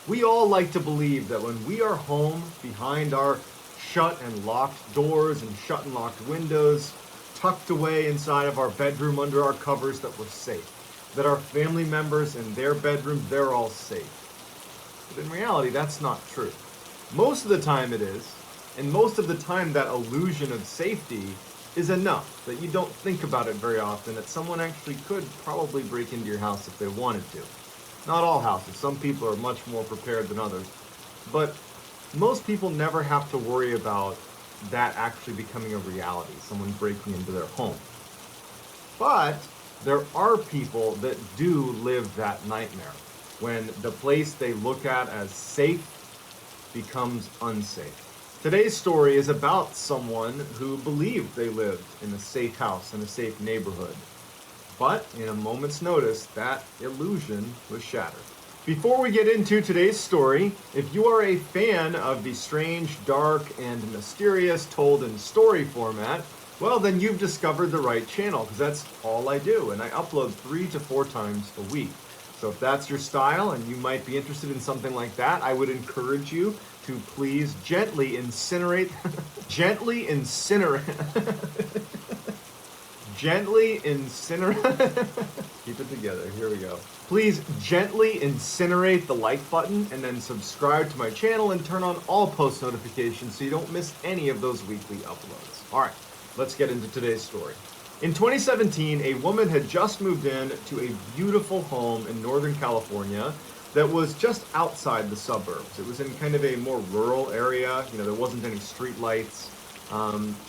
We all like to believe that when we are home behind our shut and locked doors and shut and locked windows, tucked away inside of our bedroom under our covers, that we're safe. That our family members in their bedrooms, they're all safe. But in reality, that's not true. Most of the time it is, and most of the time that illusion of safety is enough that you don't think about it very often, that someone actually could probably break into your house if they wanted to. Not all houses, some people are much more prepared than others, but most people never have to worry about that actually becoming a reality, someone breaking into their home. But there are people that do live that nightmare when the place they look at as safe becomes unsafe. Today's story is about someone who believed they lived in a safe house, in a safe neighborhood. But in a moment's notice, that illusion was shattered. Before we get into today's story, if you are a fan of the strange, dark, and mysterious told in story format, well, then you've discovered the right channel, because that's all I do, and I upload 3 to 4 times a week. So if that's your style and you might be interested in something like that, I would encourage you to please gently incinerate, gently incinerate, gently incinerate, keep it together, here we go. Please gently incinerate the like button and then subscribe to my channel and turn on all post notifications so you don't miss any of those weekly uploads. All right, let's get into today's story. In 2017, a woman had just moved in to a beautiful home in Northern California that was just outside the suburbs. It was in kind of a more rural area. There wasn't any street lights.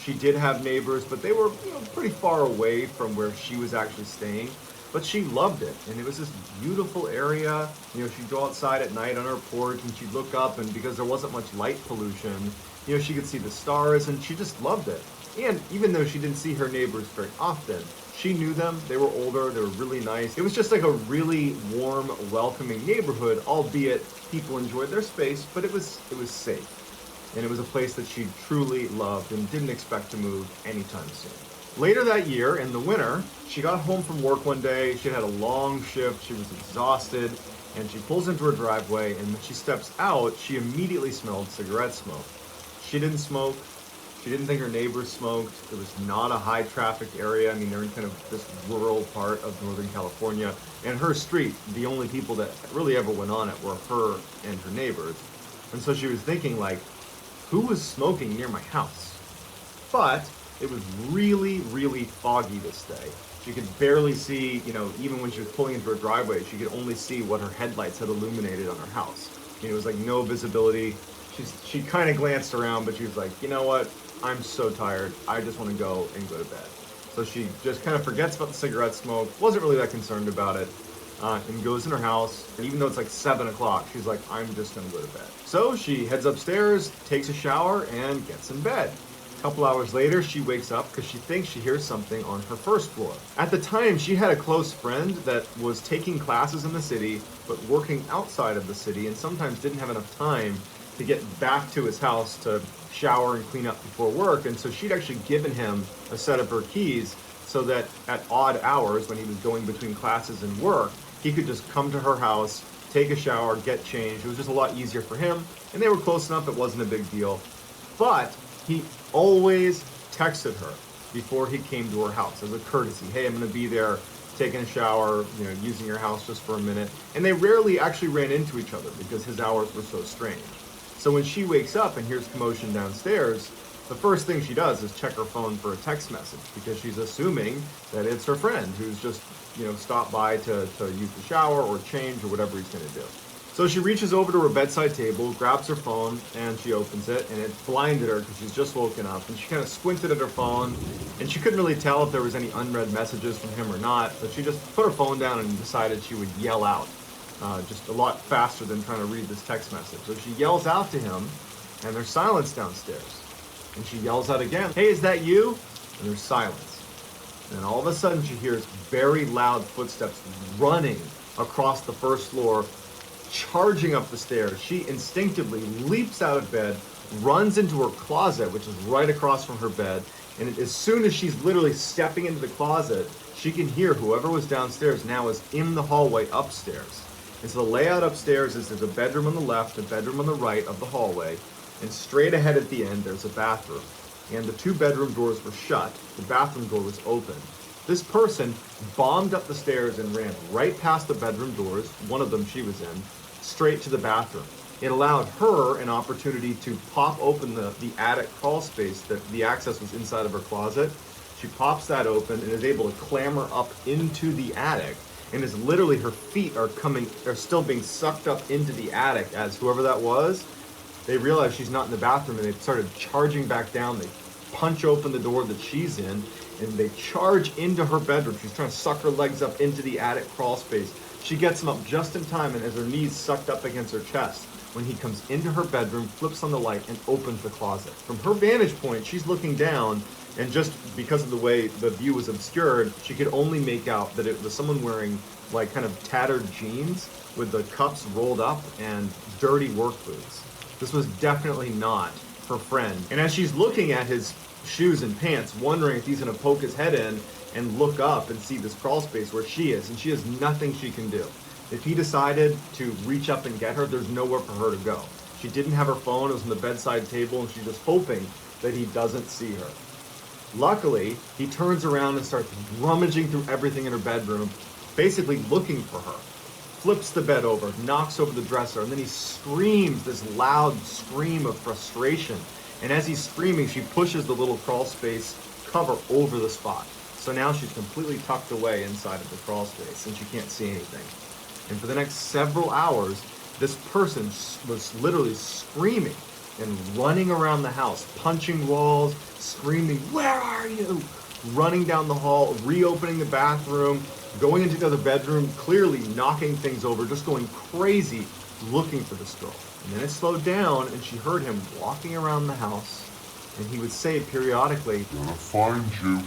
She did have neighbors, but they were pretty far away from where she was actually staying. But she loved it, and it was this beautiful area. She'd go outside at night on her porch, and she'd look up, and because there wasn't much light pollution, she could see the stars, and she just loved it. And even though she didn't see her neighbors very often, she knew them. They were older. They were really nice. It was just like a really warm, welcoming neighborhood, albeit people enjoyed their space, but it was safe. And it was a place that she truly loved and didn't expect to move anytime soon. Later that year, in the winter, she got home from work one day. She had a long shift. She was exhausted. And she pulls into her driveway, and when she steps out, she immediately smelled cigarette smoke. She didn't smoke. She didn't think her neighbors smoked. It was not a high traffic area. I mean, they're in kind of this rural part of Northern California. And her street, the only people that really ever went on it were her and her neighbors. And so she was thinking, like, who was smoking near my house? But it was really, really foggy this day. She could barely see, even when she was pulling into her driveway, she could only see what her headlights had illuminated on her house. It was like no visibility. She kind of glanced around, but she was like, you know what? I'm so tired. I just want to go to bed. So she just kind of forgets about the cigarette smoke, wasn't really that concerned about it, and goes in her house. And even though it's like 7 o'clock, she's like, I'm just going to go to bed. So she heads upstairs, takes a shower, and gets in bed. A couple hours later, she wakes up because she thinks she hears something on her first floor. At the time, she had a close friend that was taking classes in the city, but working outside of the city, and sometimes didn't have enough time to get back to his house to shower and clean up before work. And so she'd actually given him a set of her keys so that at odd hours when he was going between classes and work, he could just come to her house, take a shower, get changed. It was just a lot easier for him. And they were close enough, it wasn't a big deal. But he always texted her before he came to her house as a courtesy. Hey, I'm going to be there taking a shower, using your house just for a minute. And they rarely actually ran into each other because his hours were so strange. So when she wakes up and hears commotion downstairs, the first thing she does is check her phone for a text message because she's assuming that it's her friend who's just, stopped by to use the shower or change or whatever he's going to do. So she reaches over to her bedside table, grabs her phone, and she opens it, and it blinded her because she's just woken up. And she kind of squinted at her phone, and she couldn't really tell if there was any unread messages from him or not, but she just put her phone down and decided she would yell out. Just a lot faster than trying to read this text message. So she yells out to him, and there's silence downstairs. And she yells out again, hey, is that you? And there's silence. And all of a sudden she hears very loud footsteps running across the first floor, charging up the stairs. She instinctively leaps out of bed, runs into her closet, which is right across from her bed. And as soon as she's literally stepping into the closet, she can hear whoever was downstairs now is in the hallway upstairs. And so the layout upstairs is there's a bedroom on the left, a bedroom on the right of the hallway, and straight ahead at the end there's a bathroom. And the 2 bedroom doors were shut, the bathroom door was open. This person bombed up the stairs and ran right past the bedroom doors, one of them she was in, straight to the bathroom. It allowed her an opportunity to pop open the attic crawl space that the access was inside of her closet. She pops that open and is able to clamber up into the attic, and is literally, her feet are still being sucked up into the attic as whoever that was, they realize she's not in the bathroom and they started charging back down. They punch open the door that she's in and they charge into her bedroom. She's trying to suck her legs up into the attic crawl space. She gets them up just in time and has her knees sucked up against her chest when he comes into her bedroom, flips on the light, and opens the closet. From her vantage point, she's looking down, and just because of the way the view was obscured, she could only make out that it was someone wearing like kind of tattered jeans with the cuffs rolled up and dirty work boots. This was definitely not her friend. And as she's looking at his shoes and pants, wondering if he's gonna poke his head in and look up and see this crawl space where she is, and she has nothing she can do. If he decided to reach up and get her, there's nowhere for her to go. She didn't have her phone, it was on the bedside table, and she's just hoping that he doesn't see her. Luckily, he turns around and starts rummaging through everything in her bedroom, basically looking for her. Flips the bed over, knocks over the dresser, and then he screams this loud scream of frustration. And as he's screaming, she pushes the little crawl space cover over the spot. So now she's completely tucked away inside of the crawl space and she can't see anything. And for the next several hours, this person was literally screaming and running around the house, punching walls, screaming, "Where are you?" Running down the hall, reopening the bathroom, going into the other bedroom, clearly knocking things over, just going crazy looking for this girl. And then it slowed down and she heard him walking around the house, and he would say periodically, "Gonna find you.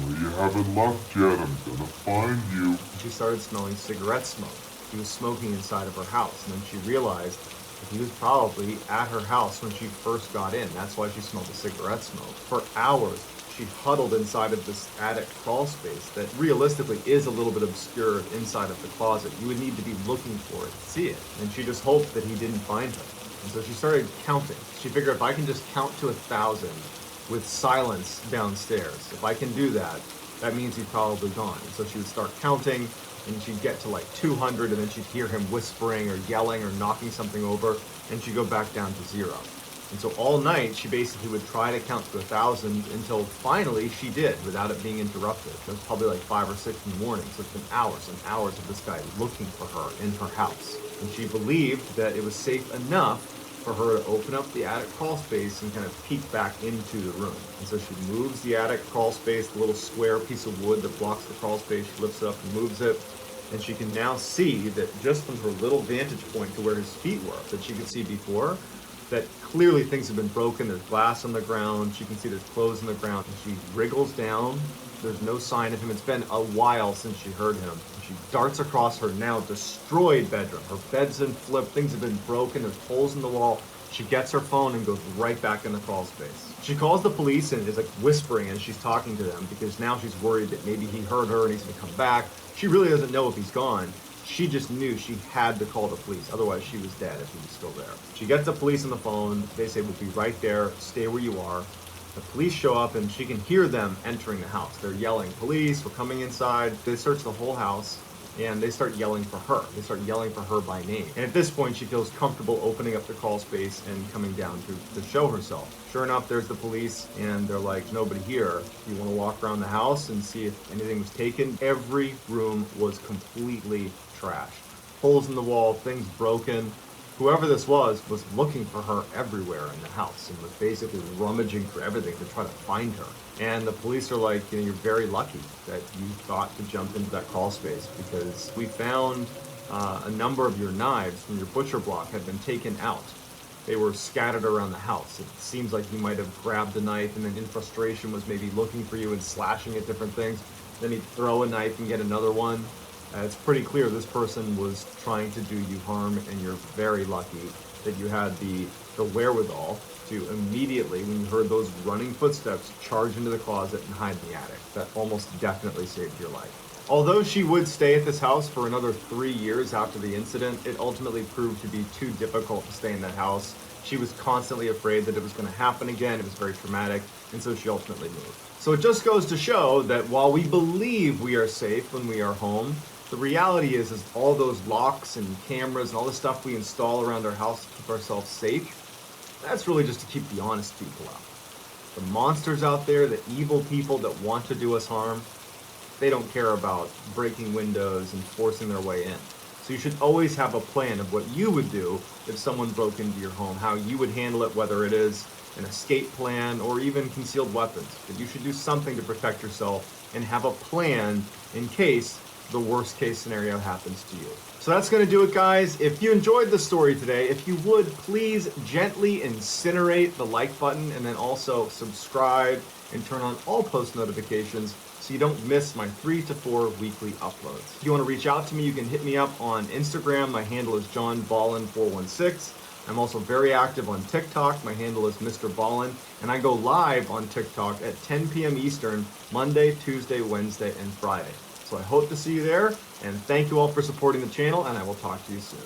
Where you haven't left yet, I'm gonna find you." And she started smelling cigarette smoke. He was smoking inside of her house, and then she realized that he was probably at her house when she first got in. That's why she smelled the cigarette smoke. For hours, she huddled inside of this attic crawl space that realistically is a little bit obscured inside of the closet. You would need to be looking for it to see it. And she just hoped that he didn't find her. And so she started counting. She figured, if I can just count to 1,000 with silence downstairs, if I can do that, that means he's probably gone. And so she would start counting, and she'd get to like 200, and then she'd hear him whispering or yelling or knocking something over, and she'd go back down to 0. And so all night, she basically would try to count to 1,000 until finally she did, without it being interrupted. It was probably like 5 or 6 in the morning, so it's been hours and hours of this guy looking for her in her house. And she believed that it was safe enough for her to open up the attic crawl space and kind of peek back into the room. And so she moves the attic crawl space, the little square piece of wood that blocks the crawl space, she lifts it up and moves it. And she can now see that just from her little vantage point to where his feet were, that she could see before, that clearly things have been broken. There's glass on the ground. She can see there's clothes on the ground. And she wriggles down. There's no sign of him. It's been a while since she heard him. And she darts across her now destroyed bedroom. Her bed's been flipped. Things have been broken. There's holes in the wall. She gets her phone and goes right back in the crawl space. She calls the police and is like whispering as she's talking to them, because now she's worried that maybe he heard her and he's gonna come back. She really doesn't know if he's gone. She just knew she had to call the police. Otherwise, she was dead if he was still there. She gets the police on the phone. They say, "We'll be right there. Stay where you are." The police show up and she can hear them entering the house. They're yelling, "Police, we're coming inside." They search the whole house and they start yelling for her. They start yelling for her by name. And at this point, she feels comfortable opening up the crawl space and coming down to show herself. Sure enough, there's the police, and they're like, "Nobody here. You want to walk around the house and see if anything was taken?" Every room was completely trashed. Holes in the wall, things broken. Whoever this was looking for her everywhere in the house and was basically rummaging through everything to try to find her. And the police are like, "You're very lucky that you thought to jump into that crawl space, because we found a number of your knives from your butcher block had been taken out. They were scattered around the house. It seems like you might have grabbed a knife and then in frustration was maybe looking for you and slashing at different things. Then he'd throw a knife and get another one. It's pretty clear this person was trying to do you harm, and you're very lucky that you had the wherewithal to immediately, when you heard those running footsteps, charge into the closet and hide in the attic. That almost definitely saved your life." Although she would stay at this house for another 3 years after the incident, it ultimately proved to be too difficult to stay in that house. She was constantly afraid that it was going to happen again. It was very traumatic, and so she ultimately moved. So it just goes to show that while we believe we are safe when we are home, the reality is all those locks and cameras and all the stuff we install around our house to keep ourselves safe, that's really just to keep the honest people out. The monsters out there, the evil people that want to do us harm, they don't care about breaking windows and forcing their way in. So you should always have a plan of what you would do if someone broke into your home, how you would handle it, whether it is an escape plan or even concealed weapons. But you should do something to protect yourself and have a plan in case the worst case scenario happens to you. So that's going to do it, guys. If you enjoyed the story today, if you would please gently incinerate the like button and then also subscribe and turn on all post notifications so you don't miss my 3 to 4 weekly uploads. If you want to reach out to me, you can hit me up on Instagram. My handle is johnballin416. I'm also very active on TikTok. My handle is Mr. Ballin, and I go live on TikTok at 10 p.m. Eastern, Monday, Tuesday, Wednesday, and Friday. So I hope to see you there, and thank you all for supporting the channel, and I will talk to you soon.